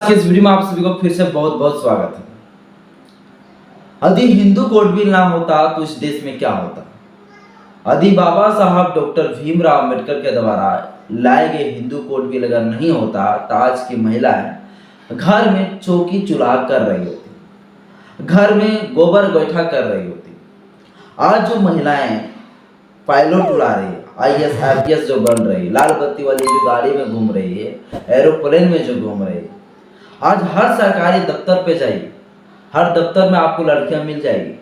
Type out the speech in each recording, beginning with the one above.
इस वीडियो में आप सभी को फिर से बहुत बहुत स्वागत है। यदि हिंदू कोड बिल ना होता तो इस देश में क्या होता। यदि बाबा साहब डॉक्टर भीमराव अंबेडकर के द्वारा लाए गए हिंदू कोड बिल अगर नहीं होता तो आज की महिलाएं घर में चौकी चूल्हा कर रही होती, घर में गोबर गोईठा कर रही होती। आज जो महिलाएं पायलट उड़ा रही है, IAS IPS जो बन रही, लाल बत्ती वाली जो गाड़ी में घूम रही है, एरोप्लेन में जो घूम रही है, आज हर सरकारी दफ्तर पे जाइए, हर दफ्तर में आपको लड़कियां मिल जाएगी।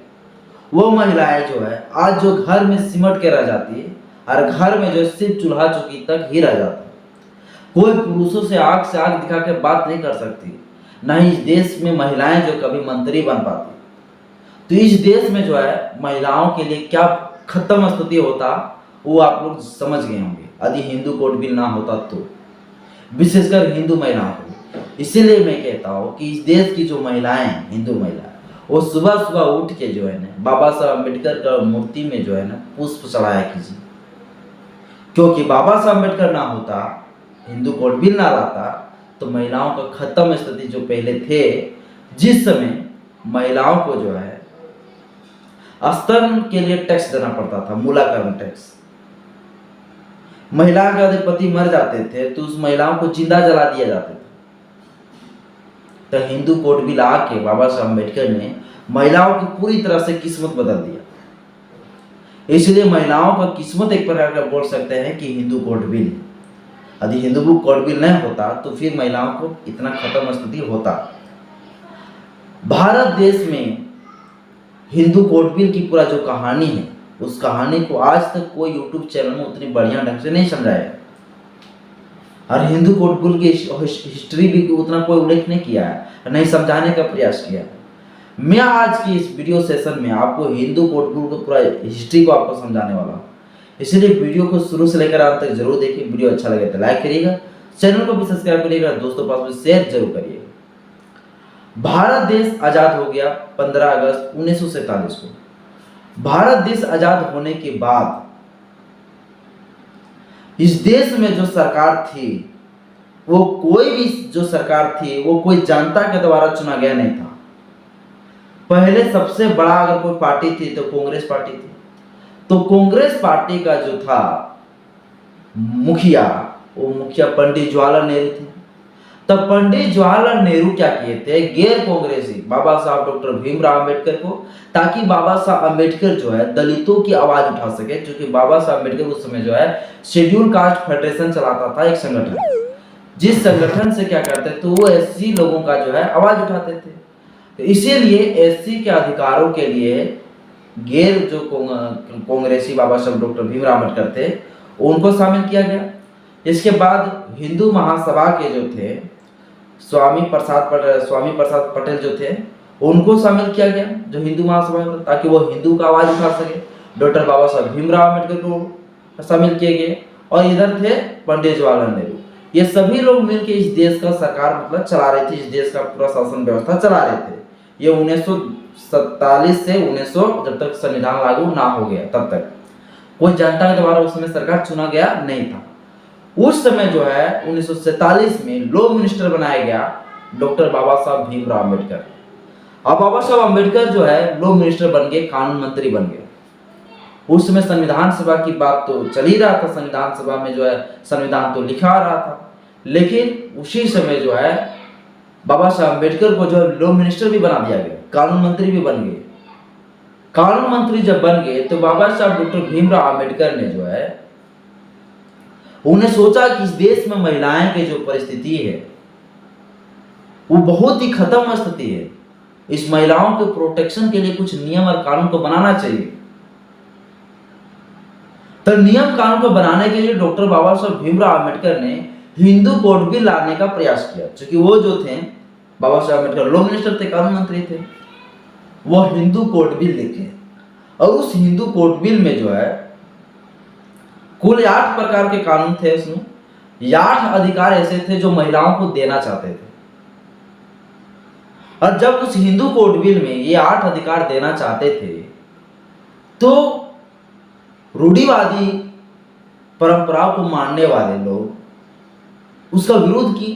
वो महिलाएं जो है आज जो घर में सिमट के रह जाती है और घर में जो सिर्फ चूल्हा चौकी तक ही रह जाता है, कोई पुरुषों से आंख दिखा के बात नहीं कर सकती, ना ही इस देश में महिलाएं जो कभी मंत्री बन पाती। तो इस देश में जो है महिलाओं के लिए क्या खत्म स्थिति होता वो आप लोग समझ गए होंगे यदि हिंदू कोड बिल ना होता तो, विशेषकर हिंदू महिलाओं को। इसीलिए मैं कहता हूँ कि इस देश की जो महिलाएं हिंदू महिलाएं वो सुबह सुबह उठ के जो है ना बाबा साहब अम्बेडकर का मूर्ति में जो है ना पुष्प चढ़ाया कीजिए, क्योंकि बाबा साहब अम्बेडकर ना होता, हिंदू कोड बिल ना लाता तो महिलाओं का खत्म स्थिति जो पहले थे, जिस समय महिलाओं को जो है स्तन के लिए टैक्स देना पड़ता था, मूलाकरण टैक्स। महिला के यदि पति मर जाते थे तो उस महिलाओं को जिंदा जला दिया जाता था। तो हिंदू कोड बिल आके बाबा साहब अम्बेडकर ने महिलाओं की पूरी तरह से किस्मत बदल दिया। इसलिए महिलाओं का किस्मत एक प्रकार का बोल सकते हैं कि हिंदू कोड बिल। यदि हिंदू कोड बिल नहीं होता तो फिर महिलाओं को इतना खत्म स्थिति होता। भारत देश में हिंदू कोड बिल की पूरा जो कहानी है उस कहानी को आज तक कोई यूट्यूब चैनल में उतनी बढ़िया ढंग से नहीं समझाया, और हिंदू कोड बिल की हिस्ट्री भी उतना कोई उल्लेख नहीं किया है, नहीं समझाने का प्रयास किया। मैं आज की इस वीडियो सेशन में आपको हिंदू कोड बिल को पूरा हिस्ट्री को आपको समझाने वाला हूँ। इसलिए वीडियो को शुरू से लेकर अंत तक जरूर देखिए। वीडियो अच्छा लगे तो लाइक करिएगा, चैनल को भी सब्सक्राइब करिएगा, दोस्तों पास में शेयर जरूर करिएगा। भारत देश आजाद हो गया 15 अगस्त 1947 को। भारत देश आजाद होने के बाद इस देश में जो सरकार थी वो कोई भी जो सरकार थी वो कोई जनता के द्वारा चुना गया नहीं था। पहले सबसे बड़ा अगर कोई पार्टी थी तो कांग्रेस पार्टी थी। तो कांग्रेस पार्टी का जो था मुखिया, वो मुखिया पंडित जवाहरलाल नेहरू थे। तब पंडित जवाहरलाल नेहरू क्या किए थे, गैर कांग्रेसी बाबा साहब डॉक्टर भीमराव अंबेडकर को, ताकि बाबा साहब अंबेडकर जो है दलितों की आवाज उठा सके, क्योंकि बाबा साहब अंबेडकर उस समय जो है शेड्यूल कास्ट फेडरेशन चलाता था, एक संगठन, जिस संगठन से क्या करते तो वो SC लोगों का जो है आवाज उठाते थे। तो इसीलिए SC के अधिकारों के लिए गैर जो कांग्रेसी बाबा साहब डॉक्टर भीमराव अंबेडकर थे उनको शामिल किया गया। इसके बाद हिंदू महासभा के जो थे स्वामी प्रसाद पटेल जो थे उनको शामिल किया गया, जो हिंदू महासभा, ताकि वो हिंदू का आवाज उठा सके। डॉक्टर बाबा साहब भीमराव अंबेडकर को शामिल किए गए, और इधर थे पंडित जवाहरलाल नेहरू। ये सभी लोग मिलकर इस देश का सरकार मतलब चला रहे थे, इस देश का पूरा शासन व्यवस्था चला रहे थे। ये 1947 से 1900 जब तक संविधान लागू ना हो गया तब तक कोई जनता के द्वारा उस समय सरकार चुना गया नहीं था। उस समय जो है 1947 में लॉ मिनिस्टर बनाया गया डॉक्टर बाबा साहब भीमराव अंबेडकर। अब बाबा साहब अंबेडकर जो है लॉ मिनिस्टर बन गए, कानून मंत्री बन गए। उस समय संविधान सभा की बात तो चल ही रहा था, संविधान सभा में जो है संविधान तो लिखा आ रहा था, लेकिन उसी समय जो है बाबा साहब अंबेडकर को जो है लॉ मिनिस्टर भी बना दिया गया, कानून मंत्री भी बन गए। कानून मंत्री जब बन गए तो बाबा साहब डॉक्टर भीमराव अंबेडकर ने जो है उन्हें सोचा कि इस देश में महिलाएं की जो परिस्थिति है वो बहुत ही खत्म स्थिति है, इस महिलाओं के प्रोटेक्शन के लिए कुछ नियम और कानून को बनाना चाहिए। तो नियम कानून को बनाने के लिए डॉक्टर बाबा साहब भीमराव अंबेडकर ने हिंदू कोड बिल लाने का प्रयास किया, क्योंकि वो जो थे बाबा साहब अंबेडकर लॉ मिनिस्टर थे, कानून मंत्री थे, वो हिंदू कोड बिल लिखे। और उस हिंदू कोड बिल में जो है कुल 8 प्रकार के कानून थे। उसमें 8 अधिकार ऐसे थे जो महिलाओं को देना चाहते थे। और जब उस हिंदू कोड बिल में ये 8 अधिकार देना चाहते थे तो रूढ़िवादी परंपराओं को मानने वाले लोग उसका विरोध किए।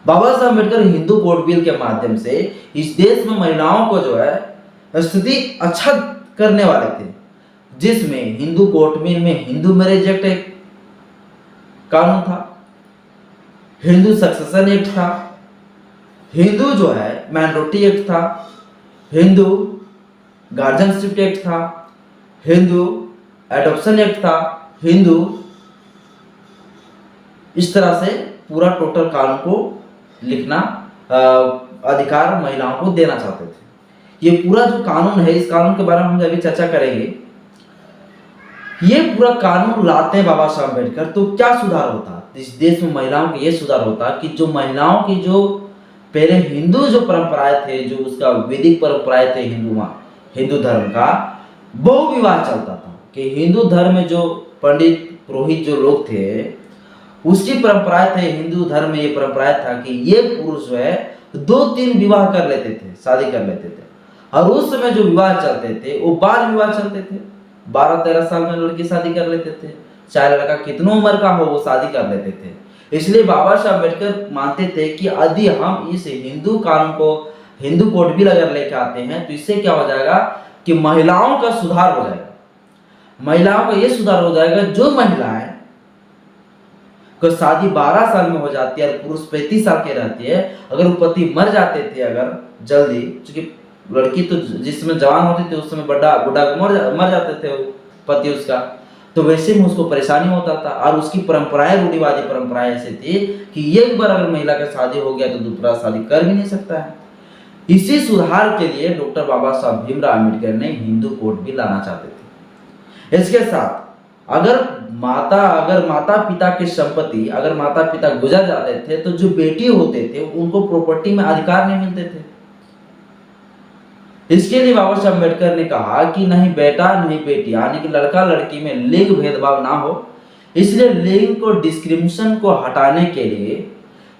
बाबा साहब अम्बेडकर हिंदू कोड बिल के माध्यम से इस देश में महिलाओं को जो है स्थिति अच्छा करने वाले थे, जिसमें हिंदू कोड बिल में हिंदू मैरिज एक्ट एक कानून था, हिंदू सक्सेशन एक्ट था, हिंदू जो है माइनॉरिटी एक्ट था, हिंदू गार्जियनशिप एक्ट था, हिंदू एडॉप्शन एक्ट था, हिंदू, इस तरह से पूरा टोटल कानून को लिखना अधिकार महिलाओं को देना चाहते थे। ये पूरा जो कानून है, इस कानून के बारे में हम अभी चर्चा करेंगे। ये पूरा कानून लाते हैं बाबा साहब अम्बेडकर, तो क्या सुधार होता इस देश में? महिलाओं के ये सुधार होता कि जो महिलाओं की जो पहले हिंदू जो परंपराएं थे, जो उसका वैदिक परंपराएं थे हिंदू धर्म का, बहु विवाह चलता था कि हिंदू धर्म में जो पंडित पुरोहित जो लोग थे उसकी परंपराएं थे, हिंदू धर्म में ये परंपराएं था कि ये पुरुष जो है 2-3 विवाह कर लेते थे, शादी कर लेते थे, और उस समय जो विवाह चलते थे वो बाल विवाह चलते थे। 12-13 साल में लड़की शादी कर लेते थे, चाहे लड़का कितनों उम्र का हो वो शादी कर लेते थे। इसलिए बाबा साहब अम्बेडकर मानते थे कि यदि हम इस हिंदू कानून को, हिंदू कोड बिल अगर लेके आते हैं तो इससे क्या हो जाएगा कि महिलाओं का सुधार हो जाएगा। महिलाओं का ये सुधार हो जाएगा, जो महिलाएं को शादी 12 साल में हो जाती है और पुरुष 35 साल के रहती है, अगर वो पति मर जाते थे अगर जल्दी, क्योंकि लड़की तो जिस समय जवान होती थी उस समय बुढ़ा मर जाते थे वो पति उसका, तो वैसे में उसको परेशानी होता था। और उसकी परंपराएं, रूढ़िवादी परंपराएं ऐसी थी कि एक बार अगर महिला का शादी हो गया तो दोबारा शादी कर भी नहीं सकता है। इसी सुधार के लिए डॉक्टर बाबा साहब भीमराव अम्बेडकर ने हिंदू कोड बिल लाना चाहते थे। इसके साथ अगर माता पिता की संपत्ति, अगर माता पिता गुजर जाते थे तो जो बेटी होते थे उनको प्रॉपर्टी में अधिकार नहीं मिलते थे। इसके लिए बाबा साहब अम्बेडकर ने कहा कि नहीं बेटा नहीं बेटी, यानी कि लड़का लड़की में लिंग भेदभाव ना हो, इसलिए लिंग को डिस्क्रिमिनेशन को हटाने के लिए,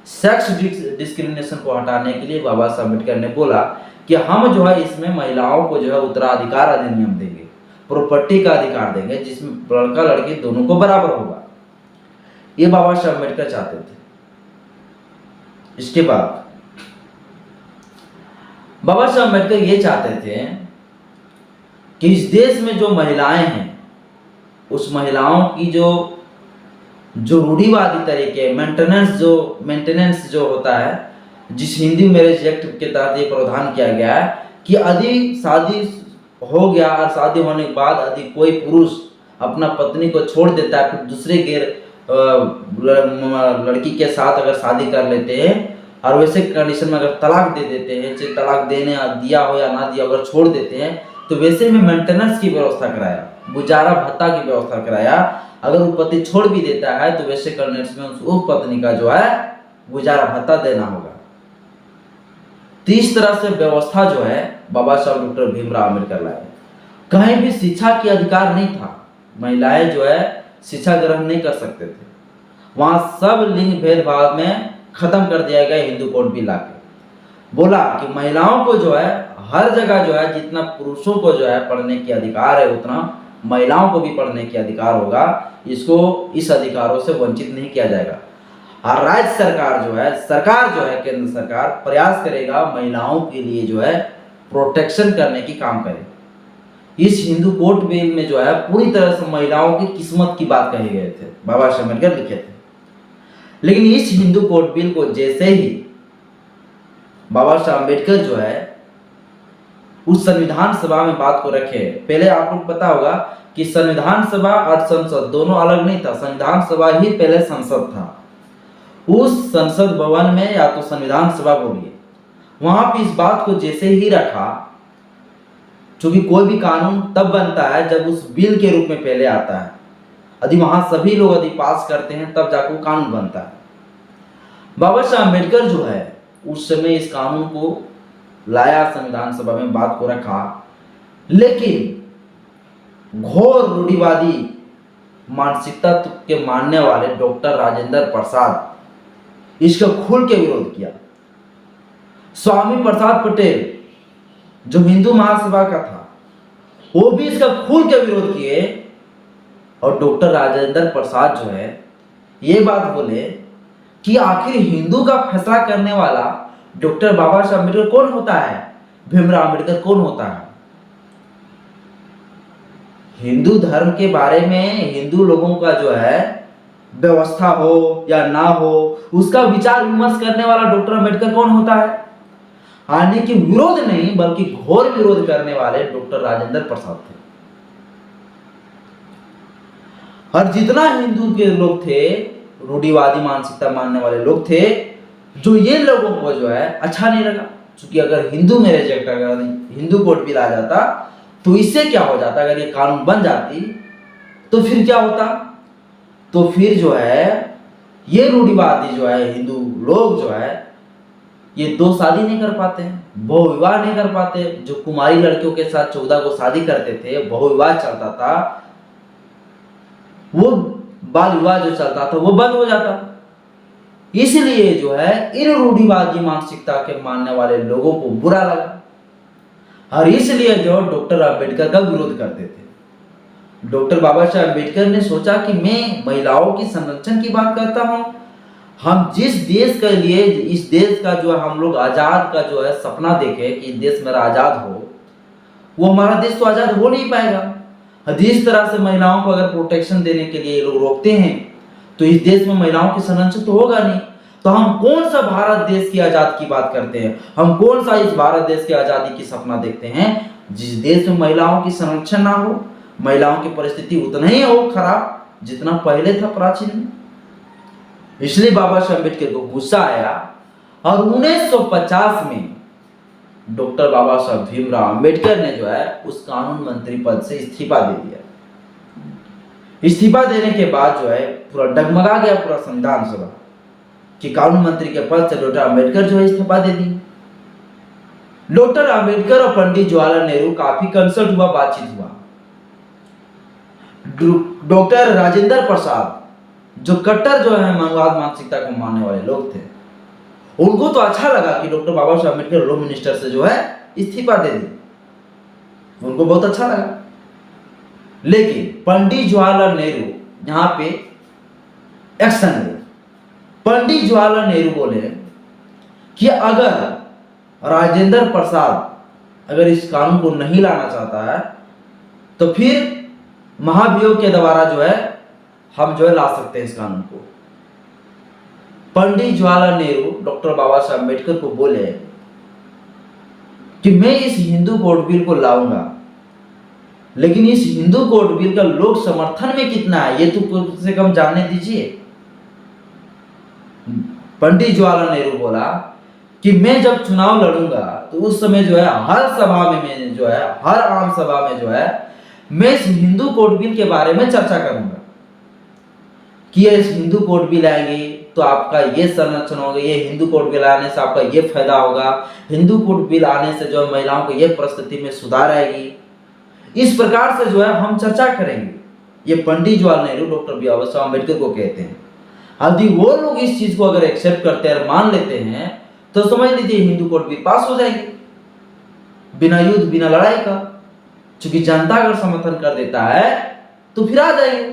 सेक्स डिस्क्रिमिनेशन को हटाने के लिए बाबा साहब अम्बेडकर ने बोला कि हम जो है इसमें महिलाओं को जो है उत्तराधिकार अधिनियम देंगे, प्रॉपर्टी का अधिकार देंगे, जिसमें लड़का लड़की दोनों को बराबर होगा। ये बाबा साहब अम्बेडकर चाहते थे। इसके बाद बाबा साहब अम्बेडकर ये चाहते थे कि इस देश में जो महिलाएं हैं उस महिलाओं की जो रूढ़िवादी तरीके, मेंटेनेंस जो होता है, जिस हिंदू मैरिज एक्ट के तहत ये प्रावधान किया गया है कि यदि शादी हो गया और शादी होने के बाद यदि कोई पुरुष अपना पत्नी को छोड़ देता है, फिर दूसरे गैर लड़की के साथ अगर शादी कर लेते हैं और वैसे कंडीशन में अगर तलाक दे देते हैं, चाहे तलाक देने दिया हो या ना दिया, अगर छोड़ देते हैं तो वैसे में मेंटेनेंस की व्यवस्था कराया, गुजारा भत्ता की व्यवस्था कराया। अगर वो पति छोड़ भी देता है तो वैसे कंडीशन में उस पत्नी का जो है गुजारा भत्ता देना होगा। तो इस तरह से व्यवस्था जो है बाबा साहब डॉक्टर भीमराव अम्बेडकर लाए। कहीं भी शिक्षा की अधिकार नहीं था, महिलाएं जो है शिक्षा ग्रहण नहीं कर सकते थे। वहां सब लिंग भेदभाव में खत्म कर दिया गया हिंदू कोड बिल लाके। बोला कि महिलाओं को जो है हर जगह जो है, जितना पुरुषों को जो है पढ़ने की अधिकार है उतना महिलाओं को भी पढ़ने की अधिकार होगा। इसको इस अधिकारों से वंचित नहीं किया जाएगा। और राज्य सरकार जो है केंद्र सरकार प्रयास करेगा महिलाओं के लिए जो है प्रोटेक्शन करने की काम करे। इस हिंदू कोड बिल में जो है पूरी तरह से महिलाओं की किस्मत की बात कहे गए थे, बाबा साहब अम्बेडकर लिखे थे। लेकिन इस हिंदू कोड बिल को जैसे ही बाबा साहब अम्बेडकर जो है उस संविधान सभा में बात को रखे, पहले आपको पता होगा कि संविधान सभा और संसद दोनों अलग नहीं था, संविधान सभा ही पहले संसद था। उस संसद भवन में या तो संविधान सभा बोलिए, वहां पे इस बात को जैसे ही रखा, क्योंकि कोई भी कानून तब बनता है जब उस बिल के रूप में पहले आता है, यदि वहां सभी लोग यदि पास करते हैं तब जाकर कानून बनता है। बाबा साहब अम्बेडकर जो है उस समय इस कानून को लाया, संविधान सभा में बात को रखा, लेकिन घोर रूढ़िवादी मानसिकता के मानने वाले डॉक्टर राजेंद्र प्रसाद इसका खुल के विरोध किया। स्वामी प्रसाद पटेल जो हिंदू महासभा का था वो भी इसका खुल के विरोध किए, और डॉक्टर राजेंद्र प्रसाद जो है ये बात बोले कि आखिर हिंदू का फैसला करने वाला डॉक्टर बाबा साहब अम्बेडकर कौन होता है, भीमराव अम्बेडकर कौन होता है। हिंदू धर्म के बारे में हिंदू लोगों का जो है व्यवस्था हो या ना हो, उसका विचार विमर्श करने वाला डॉक्टर अम्बेडकर कौन होता है। यानी कि विरोध नहीं बल्कि घोर विरोध करने वाले डॉक्टर राजेंद्र प्रसाद थे। और जितना हिंदू के लोग थे, रूढ़िवादी मानसिकता मानने वाले लोग थे, जो ये लोगों को जो है अच्छा नहीं लगा। क्योंकि अगर हिंदू में रिजेक्ट, अगर हिंदू कोड बिल आ जाता तो इससे क्या हो जाता, अगर ये कानून बन जाती तो फिर क्या होता, तो फिर जो है ये रूढ़िवादी जो है हिंदू लोग जो है ये 2 शादी नहीं कर पाते हैं, बहु विवाह नहीं कर पाते। जो कुमारी लड़कियों के साथ 14 को शादी करते थे, बहु विवाह चलता था, वो बाल विवाह जो चलता था वो बंद हो जाता। इसलिए जो है इन रूढ़िवादी मानसिकता के मानने वाले लोगों को बुरा लगा और इसलिए जो डॉक्टर अम्बेडकर का विरोध करते थे। डॉक्टर बाबा साहब अम्बेडकर ने सोचा कि मैं महिलाओं की संरक्षण की बात करता हूं, हम जिस देश के लिए, इस देश का जो हम लोग आजाद का जो है सपना देखे कि देश मेरा आजाद हो, वो हमारा देश तो आजाद हो नहीं पाएगा। जिस तरह से महिलाओं को अगर प्रोटेक्शन देने के लिए लोग रोकते हैं तो इस देश में महिलाओं की संरक्षण तो होगा नहीं। तो हम कौन सा भारत देश की आजाद की बात करते हैं, हम कौन सा इस भारत देश की आजादी की सपना देखते हैं जिस देश में महिलाओं की संरक्षण ना हो, महिलाओं की परिस्थिति उतना ही हो खराब जितना पहले था प्राचीन में। इसलिए बाबा साहब अम्बेडकर को गुस्सा आया और 1950 में डॉक्टर बाबा साहब भीमराव अम्बेडकर ने जो है उस कानून मंत्री पद से इस्तीफा दे दिया। इस्तीफा देने के बाद जो है पूरा डगमगा गया पूरा संविधान सभा कि कानून मंत्री के पद से डॉक्टर अम्बेडकर जो है इस्तीफा दे दी। डॉक्टर अम्बेडकर और पंडित जवाहरलाल नेहरू काफी कंसल्ट हुआ, बातचीत हुआ। डॉक्टर राजेंद्र प्रसाद जो कट्टर जो है मनवाद मानसिकता को मानने वाले लोग थे, उनको तो अच्छा लगा कि डॉक्टर बाबा साहब अम्बेडकर लॉ मिनिस्टर से जो है इस्तीफा दे दी, उनको बहुत अच्छा लगा। लेकिन पंडित जवाहरलाल नेहरू यहां पे एक्शन ले। पंडित जवाहरलाल नेहरू बोले कि अगर राजेंद्र प्रसाद अगर इस कानून को नहीं लाना चाहता है तो फिर महाभियोग के द्वारा जो है हम जो है ला सकते हैं इस कानून को। पंडित जवाहरलाल नेहरू डॉक्टर बाबा साहब अम्बेडकर को बोले कि मैं इस हिंदू कोड बिल को लाऊंगा, लेकिन इस हिंदू कोड बिल का लोक समर्थन में कितना है ये तो कम से कम जानने दीजिए। पंडित जवाहरलाल नेहरू बोला कि मैं जब चुनाव लड़ूंगा तो उस समय जो है हर सभा में मैं जो है, हर आम सभा में जो है मैं इस हिंदू कोड बिल के बारे में चर्चा करूंगा कि इस हिंदू कोड बिल आएंगे तो आपका ये संरक्षण होगा, ये हिंदू कोड बिल आने से आपका ये फायदा होगा, हिंदू कोड बिल आने से जो महिलाओं को ये परिस्थिति में सुधार आएगी। इस प्रकार से जो है हम चर्चा करेंगे। ये पंडित जवाहरलाल नेहरू डॉक्टर बाबा साहब अम्बेडकर को कहते हैं। यदि वो लोग इस चीज को अगर एक्सेप्ट करते हैं और मान लेते हैं तो समझ लीजिए हिंदू कोड बिल पास हो जाएंगे बिना युद्ध बिना लड़ाई का। क्योंकि जनता अगर समर्थन कर देता है तो फिर आ जाएंगे।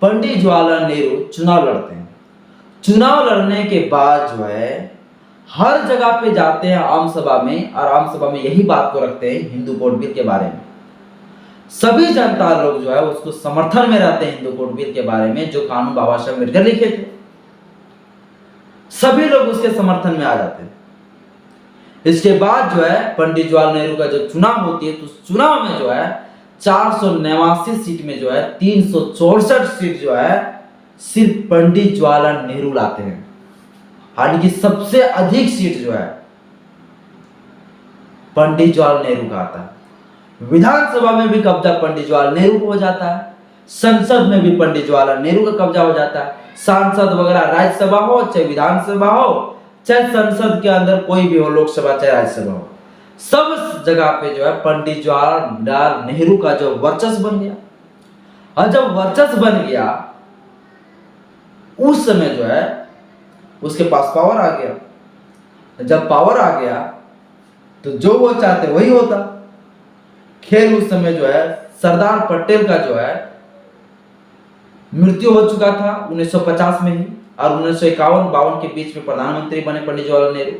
पंडित जवाहरलाल नेहरू चुनाव लड़ते हैं। चुनाव लड़ने के बाद जो है हर जगह पे जाते हैं आम सभा में, और आम सभा में यही बात को रखते हैं हिंदू कोड बिल के बारे में। सभी जनता लोग जो है उसको समर्थन में रहते हैं हिंदू कोड बिल के बारे में, जो कानून बाबा साहब अम्बेडकर लिखे थे। सभी लोग उसके समर्थन में आ जाते हैं। इसके बाद जो है पंडित जवाहरलाल नेहरू का जो चुनाव होती है तो चुनाव में जो है 489 सीट में जो है 364 सीट जो है सिर्फ पंडित जवाहरलाल नेहरू लाते हैं। हालांकि सबसे अधिक सीट जो है पंडित जवाहरलाल नेहरू का आता है। विधानसभा में भी कब्जा पंडित जवाहरलाल नेहरू को हो जाता है, संसद में भी पंडित जवाहरलाल नेहरू का कब्जा हो जाता है। सांसद वगैरह राज्यसभा हो चाहे विधानसभा हो चाहे संसद के अंदर कोई भी हो, लोकसभा चाहे राज्यसभा हो, सब जगह पे जो है पंडित जवाहरलाल नेहरू का जो वर्चस्व बन गया। और जब वर्चस्व बन गया उस समय जो है उसके पास पावर आ गया। जब पावर आ गया तो जो वो चाहते वही होता। खेल उस समय जो है सरदार पटेल का जो है मृत्यु हो चुका था 1950 में ही। और 1951-52 के बीच में प्रधानमंत्री बने पंडित जवाहरलाल नेहरू।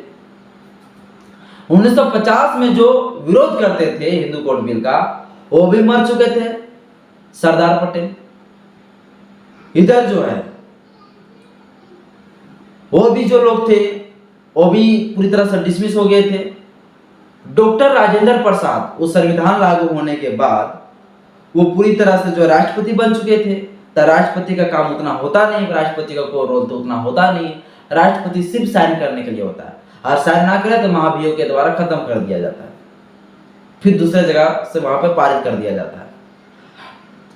1950 में जो विरोध करते थे हिंदू कोड बिल का, वो भी मर चुके थे, सरदार पटेल। इधर जो है वो भी जो लोग थे वो भी पूरी तरह से डिसमिस हो गए थे। डॉक्टर राजेंद्र प्रसाद, वो संविधान लागू होने के बाद वो पूरी तरह से जो राष्ट्रपति बन चुके थे। तो राष्ट्रपति का काम उतना होता नहीं, राष्ट्रपति का कोई रोल तो उतना होता नहीं। राष्ट्रपति सिर्फ साइन करने के लिए होता है, और साइन ना करे तो महाभियोग के द्वारा खत्म कर दिया जाता है, फिर दूसरे जगह से वहां पर पारित कर दिया जाता है।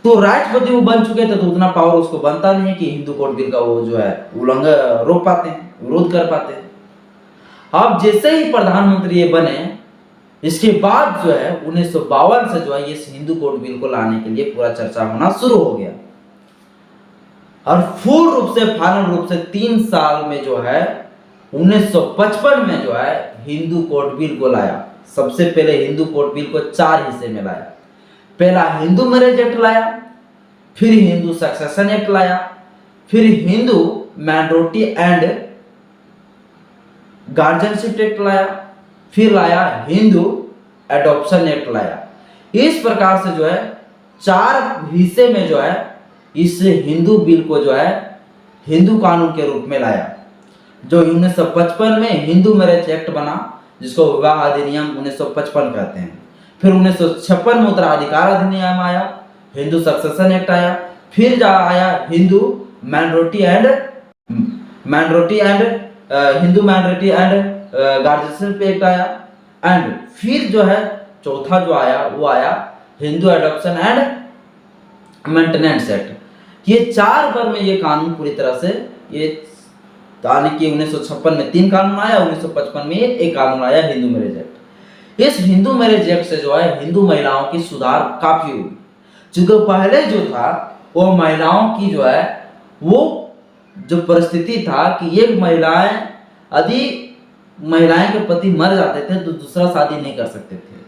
तो राष्ट्रपति वो बन चुके थे, तो उतना पावर उसको बनता नहीं है कि हिंदू कोड बिल का वो जो है उल्लंघन रोक पाते हैं, विरोध कर पाते हैं। अब जैसे ही प्रधानमंत्री ये बने, इसके बाद जो है 1952 से जो है इस हिंदू कोड बिल को लाने के लिए पूरा चर्चा होना शुरू हो गया, और पूर्ण रूप से फाइनल रूप से 3 साल में जो है 1955 में जो है हिंदू कोड बिल को लाया। सबसे पहले हिंदू कोड बिल को 4 हिस्से में लाया। पहला हिंदू मैरिज एक्ट लाया, फिर हिंदू सक्सेशन एक्ट लाया, फिर Hindu minority and guardianship act लाया, फिर लाया हिंदू एडॉप्शन एक्ट लाया। इस प्रकार से जो है 4 हिस्से में जो है इस हिंदू बिल को जो है हिंदू कानून के रूप में लाया। जो 1955 में हिंदू मैरिज एक्ट बना, जिसको विवाह अधिनियम 1955 कहते हैं। फिर 1956 में उत्तराधिकार अधिनियम आया, हिंदू सक्सेशन एक्ट आया, फिर आया Hindu minority and Hindu minority and guardianship act आया, एंड फिर जो है चौथा जो आया वो आया Hindu adoption and maintenance act. ये 4 बार में ये कानून पूरी तरह से ये यानी कि 1956 में 3 कानून आया, 1955 में एक कानून आया हिंदू मैरिज एक्ट। इस हिंदू मैरिज एक्ट से जो है हिंदू महिलाओं की सुधार काफी हुई। क्योंकि पहले जो था वो महिलाओं की जो है वो जो परिस्थिति था कि एक यदि महिलाएं के पति मर जाते थे तो दूसरा शादी नहीं कर सकते थे।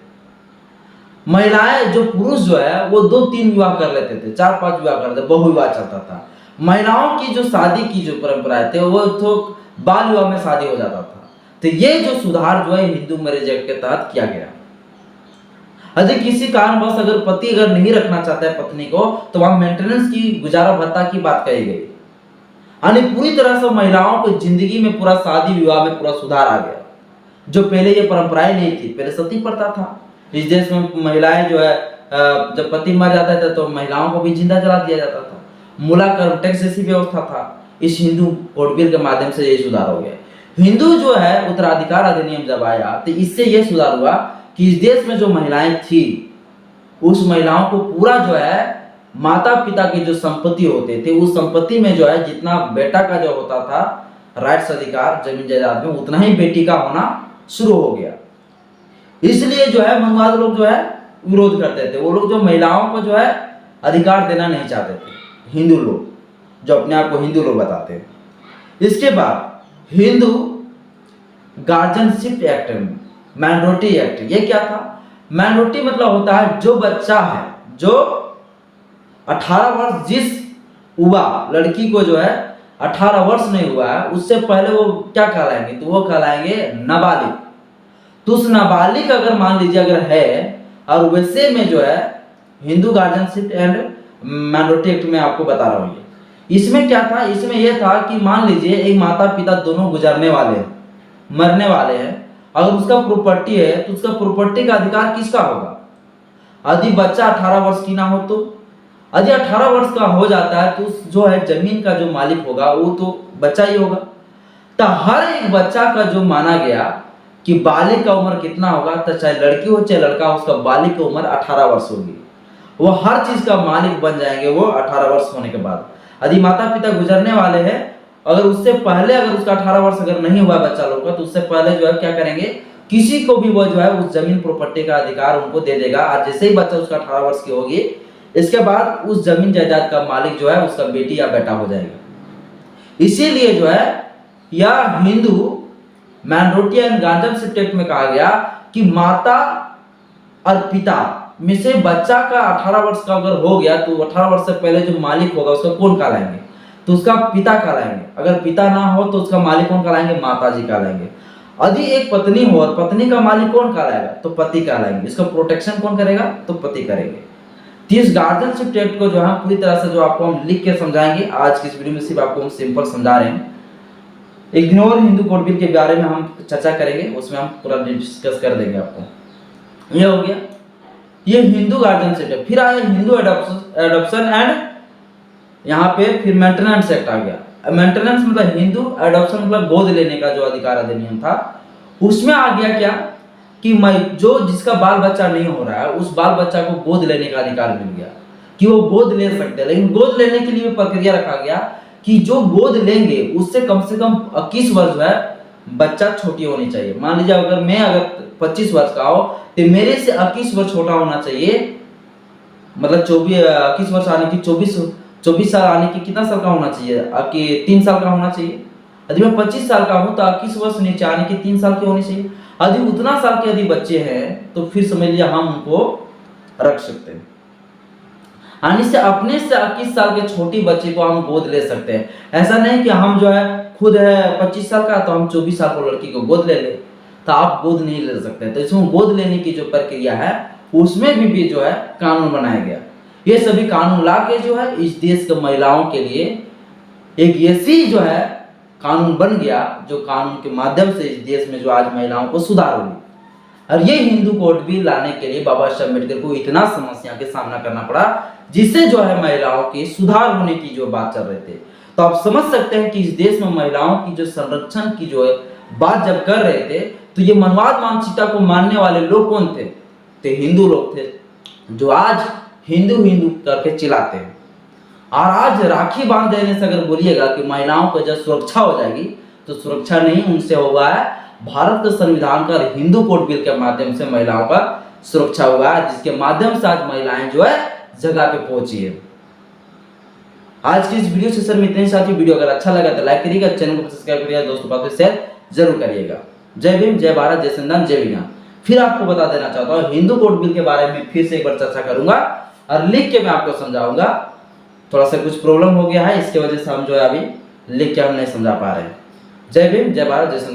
महिलाएं जो पुरुष जो है वो 2-3 विवाह कर लेते थे, 4-5 विवाह कर लेते, बहुविवाह चलता था। महिलाओं की जो शादी की जो परंपराएं थे वो तो बाल विवाह में शादी हो जाता था। तो ये जो सुधार जो है हिंदू मैरिज एक्ट के तहत किया गया। यदि किसी कारणवश अगर पति अगर नहीं रखना चाहता है पत्नी को, तो वहां मेंटेनेंस की, गुजारा भत्ता की बात कही गई। यानी पूरी तरह से महिलाओं को जिंदगी में पूरा शादी विवाह में पूरा सुधार आ गया। जो पहले ये परंपराएं नहीं थी, पहले सती प्रथा था इस देश में। महिलाएं जो है जब पति मर जाता था तो महिलाओं को भी जिंदा जला दिया जाता था। मूला कर्म टैक्स जैसी व्यवस्था था। इस हिंदू कोड बिल के माध्यम से ये सुधार हो गया। हिंदू जो है उत्तराधिकार अधिनियम जब आया तो इससे ये सुधार हुआ कि इस देश में जो महिलाएं थी उस महिलाओं को पूरा जो है माता पिता की जो संपत्ति होते थे उस संपत्ति में जो है जितना बेटा का जो होता था राइट्स अधिकार जमीन जायदाद में, उतना ही बेटी का होना शुरू हो गया। इसलिए जो है मनवाद लोग जो है विरोध करते थे। वो लोग जो महिलाओं को जो है अधिकार देना नहीं चाहते थे, हिंदू लोग जो अपने आप को हिंदू लोग बताते हैं। इसके बाद Hindu guardianship act, minority act, ये क्या था? माइनॉरिटी मतलब होता है जो बच्चा है जो 18 वर्ष जिस हुआ लड़की को जो है 18 वर्ष नहीं हुआ है उससे पहले वो क्या कहलाएंगे? तो वो कहलाएंगे नाबालिग। तो उस नाबालिग अगर मान लीजिए अगर है, और वैसे में जो है Hindu guardianship and minority act में आपको बता रहा हूँ। इसमें क्या था? इसमें यह था कि मान लीजिए एक माता पिता दोनों गुजरने वाले हैं, मरने वाले हैं, अगर उसका प्रॉपर्टी है तो उसका प्रॉपर्टी का अधिकार किसका होगा? यदि बच्चा 18 वर्ष की ना हो तो, यदि 18 वर्ष का हो जाता है तो उस जो है जमीन का जो मालिक होगा वो तो बच्चा ही होगा। तो हर एक बच्चा का जो माना गया कि बालिग का उम्र कितना होगा, तो चाहे लड़की हो चाहे लड़का हो, उसका बालिग की उम्र 18 वर्ष होगी। वो हर चीज का मालिक बन जाएंगे वो 18 वर्ष होने के बाद। यदि माता पिता गुजरने वाले हैं, अगर उससे पहले अगर उसका 18 वर्ष अगर नहीं हुआ बच्चा लोग का, तो उससे पहले जो है क्या करेंगे, किसी को भी वो जो है उस जमीन प्रॉपर्टी का अधिकार उनको दे देगा। और जैसे ही बच्चा उसका 18 वर्ष की होगी, इसके बाद उस जमीन जायदाद का मालिक जो है उसका बेटी या बेटा हो जाएगा। इसीलिए जो है यह Hindu minority and guardianship act में कहा गया कि माता और पिता में से बच्चा का 18 वर्ष का अगर हो गया तो 18 वर्ष से पहले जो मालिक होगा उसका कौन कहलाएंगे? तो उसका पिता कहलाएंगे। अगर पिता ना हो तो उसका मालिक कौन कहलाएंगे? माता जी कहलाएंगे। यदि एक पत्नी हो और पत्नी का मालिक कौन कहलाएगा? तो पति कहलाएंगे। इसका प्रोटेक्शन कौन करेगा? तो पति करेंगे। तो इस गार्जियनशिप एक्ट को जो है पूरी तरह से जो आपको हम लिख के समझाएंगे। आज की इस वीडियो में सिर्फ आपको हम सिंपल समझा रहे हैं। इग्नोर हिंदू कोड बिल के बारे में हम चर्चा करेंगे, उसमें हम पूरा डिस्कस कर देंगे आपको। ये हो गया, ये हिंदू गार्जियनशिप है। फिर आया हिंदू एडॉप्शन एंड यहाँ पे फिर मेंटेनेंस एक्ट आ गया। मेंटेनेंस मतलब हिंदू, एडॉप्शन मतलब गोद लेने का जो अधिकार अधिनियम था, उसमें आ गया क्या कि जो जिसका बाल बच्चा नहीं हो रहा है उस बाल बच्चा को गोद लेने का अधिकार मिल गया कि वो गोद ले सकते हैं। लेकिन गोद लेने के लिए प्रक्रिया रखा गया कि जो गोद लेंगे उससे कम 21 वर्ष है बच्चा छोटी होनी चाहिए। मान लीजिए अगर 25 वर्ष का हो तो मेरे से 21 वर्ष छोटा होना चाहिए। मतलब 21 वर्ष आने की 24 साल आने की कितना साल का होना चाहिए? कि 3 साल का होना चाहिए। यदि मैं 25 साल का हूं तो 21 वर्ष नीचे आने की 3 साल की होनी चाहिए। यदि उतना साल के यदि बच्चे हैं तो फिर समझ लिया हम उनको रख सकते हैं। यानी से अपने से 21 साल के छोटी बच्चे को हम गोद ले सकते हैं। ऐसा नहीं कि हम जो है खुद है 25 साल का तो हम 24 साल को लड़की को गोद ले ले, तो आप गोद नहीं ले सकते। तो इसमें गोद लेने की जो प्रक्रिया है उसमें भी जो है कानून बनाया गया। ये सभी कानून ला के जो है इस देश के महिलाओं के लिए एक ऐसी जो है कानून बन गया जो कानून के माध्यम से इस देश में जो आज महिलाओं को सुधार होगी। और ये हिंदू कोड बिल लाने के लिए बाबा साहब अम्बेडकर को इतना समस्या के सामना करना पड़ा, जिससे जो है महिलाओं के सुधार होने की जो बात चल रहे थे। तो आप समझ सकते हैं कि इस देश में महिलाओं की जो संरक्षण की जो है बात जब कर रहे थे तो ये मनवाद मानसिकता को मानने वाले लोग कौन थे? तो हिंदू लोग थे, जो आज हिंदू हिंदू करके चिल्लाते हैं। और आज राखी बांध देने से अगर बोलिएगा कि महिलाओं को जब सुरक्षा हो जाएगी, तो सुरक्षा नहीं उनसे होगा है भारत के संविधान का हिंदू कोड बिल के माध्यम से महिलाओं का सुरक्षा होगा, जिसके माध्यम से आज महिलाएं जो है जगह पे पहुंची है। आज की इस वीडियो सेशन में इतने साथी। वीडियो अगर अच्छा लगा तो लाइक करिएगा, चैनल को सब्सक्राइब करिएगा, दोस्तों के साथ शेयर जरूर करिएगा। जय भीम, जय भारत, जय संविधान, जय विज्ञान। फिर आपको बता देना चाहता हूँ हिंदू कोड बिल के बारे में फिर से एक बार चर्चा करूंगा और लिख के मैं आपको समझाऊंगा। थोड़ा सा कुछ प्रॉब्लम हो गया है, इसके वजह से हम जो है अभी लिख के हम नहीं समझा पा रहे हैं। जय भीम, जय भारत, जय संविधान।